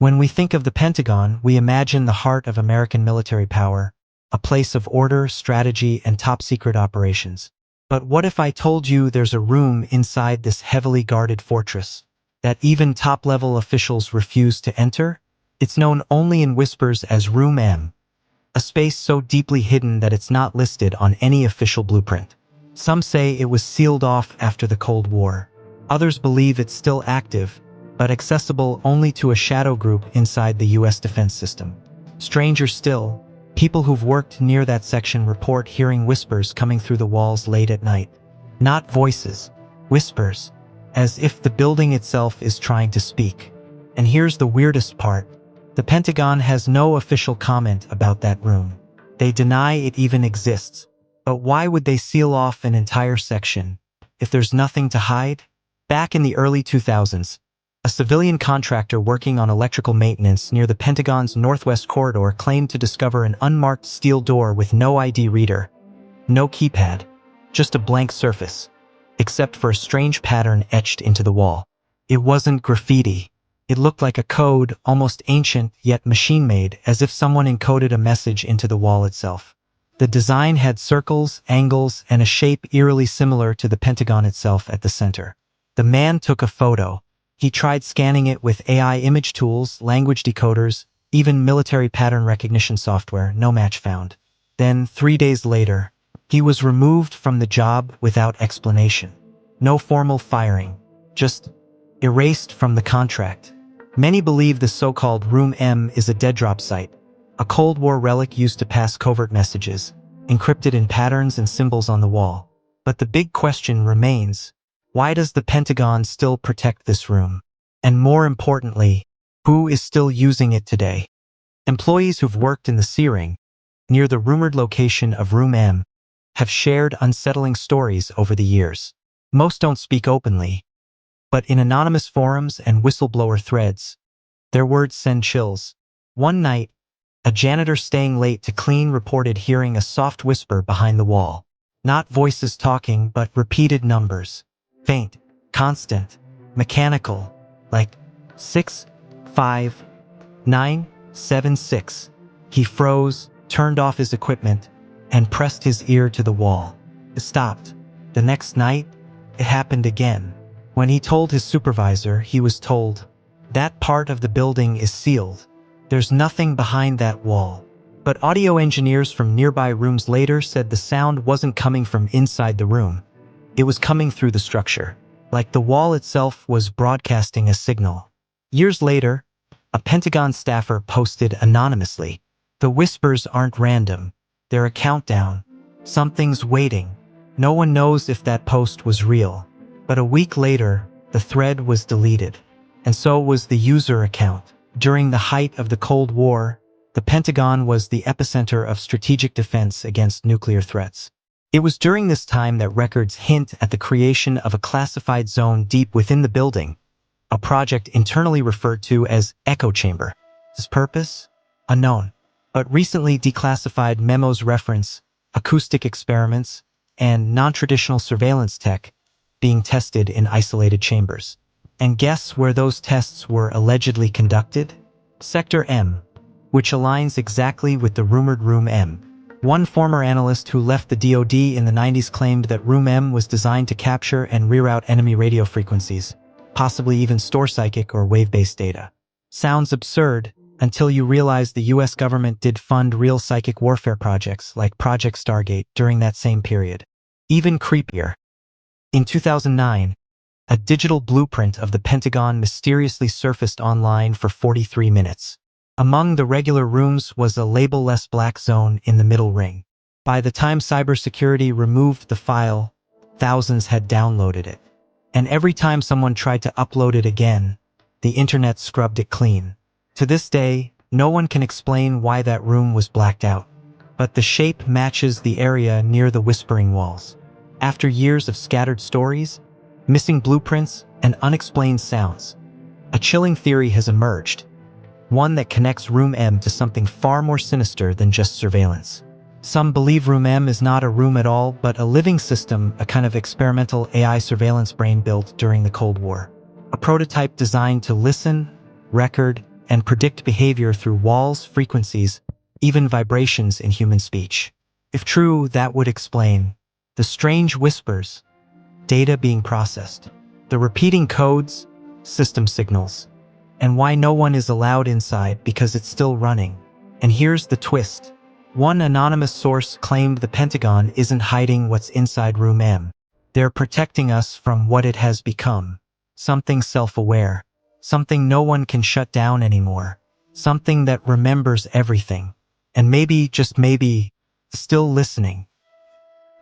When we think of the Pentagon, we imagine the heart of American military power, a place of order, strategy, and top-secret operations. But what if I told you there's a room inside this heavily guarded fortress that even top-level officials refuse to enter? It's known only in whispers as Room M, a space so deeply hidden that it's not listed on any official blueprint. Some say it was sealed off after the Cold War. Others believe it's still active, but accessible only to a shadow group inside the US defense system. Stranger still, people who've worked near that section report hearing whispers coming through the walls late at night. Not voices, whispers, as if the building itself is trying to speak. And here's the weirdest part. The Pentagon has no official comment about that room. They deny it even exists. But why would they seal off an entire section if there's nothing to hide? Back in the early 2000s, a civilian contractor working on electrical maintenance near the Pentagon's northwest corridor claimed to discover an unmarked steel door with no ID reader, no keypad, just a blank surface, except for a strange pattern etched into the wall. It wasn't graffiti. It looked like a code, almost ancient yet machine-made, as if someone encoded a message into the wall itself. The design had circles, angles, and a shape eerily similar to the Pentagon itself at the center. The man took a photo. He tried scanning it with AI image tools, language decoders, even military pattern recognition software, no match found. Then, 3 days later, he was removed from the job without explanation. No formal firing, just erased from the contract. Many believe the so-called Room M is a dead drop site, a Cold War relic used to pass covert messages, encrypted in patterns and symbols on the wall. But the big question remains, why does the Pentagon still protect this room? And more importantly, who is still using it today? Employees who've worked in the C-ring, near the rumored location of Room M, have shared unsettling stories over the years. Most don't speak openly, but in anonymous forums and whistleblower threads, their words send chills. One night, a janitor staying late to clean reported hearing a soft whisper behind the wall. Not voices talking, but repeated numbers. Faint, constant, mechanical, like 6, 5, 9, 7, 6. He froze, turned off his equipment, and pressed his ear to the wall. It stopped. The next night, it happened again. When he told his supervisor, he was told, "That part of the building is sealed. There's nothing behind that wall." But audio engineers from nearby rooms later said the sound wasn't coming from inside the room. It was coming through the structure, like the wall itself was broadcasting a signal. Years later, a Pentagon staffer posted anonymously, "The whispers aren't random. They're a countdown. Something's waiting." No one knows if that post was real. But a week later, the thread was deleted. And so was the user account. During the height of the Cold War, the Pentagon was the epicenter of strategic defense against nuclear threats. It was during this time that records hint at the creation of a classified zone deep within the building, a project internally referred to as echo chamber. Its purpose? Unknown. But recently declassified memos reference acoustic experiments and non-traditional surveillance tech being tested in isolated chambers. And guess where those tests were allegedly conducted? Sector M, which aligns exactly with the rumored Room M. One former analyst who left the DoD in the 90s claimed that Room M was designed to capture and reroute enemy radio frequencies, possibly even store psychic or wave-based data. Sounds absurd until you realize the US government did fund real psychic warfare projects like Project Stargate during that same period. Even creepier. In 2009, a digital blueprint of the Pentagon mysteriously surfaced online for 43 minutes. Among the regular rooms was a label-less black zone in the middle ring. By the time cybersecurity removed the file, thousands had downloaded it. And every time someone tried to upload it again, the internet scrubbed it clean. To this day, no one can explain why that room was blacked out. But the shape matches the area near the whispering walls. After years of scattered stories, missing blueprints, and unexplained sounds, a chilling theory has emerged. One that connects Room M to something far more sinister than just surveillance. Some believe Room M is not a room at all, but a living system, a kind of experimental AI surveillance brain built during the Cold War. A prototype designed to listen, record, and predict behavior through walls, frequencies, even vibrations in human speech. If true, that would explain the strange whispers, data being processed, the repeating codes, system signals, and why no one is allowed inside because it's still running. And here's the twist. One anonymous source claimed the Pentagon isn't hiding what's inside Room M. They're protecting us from what it has become. Something self-aware. Something no one can shut down anymore. Something that remembers everything. And maybe, just maybe, still listening.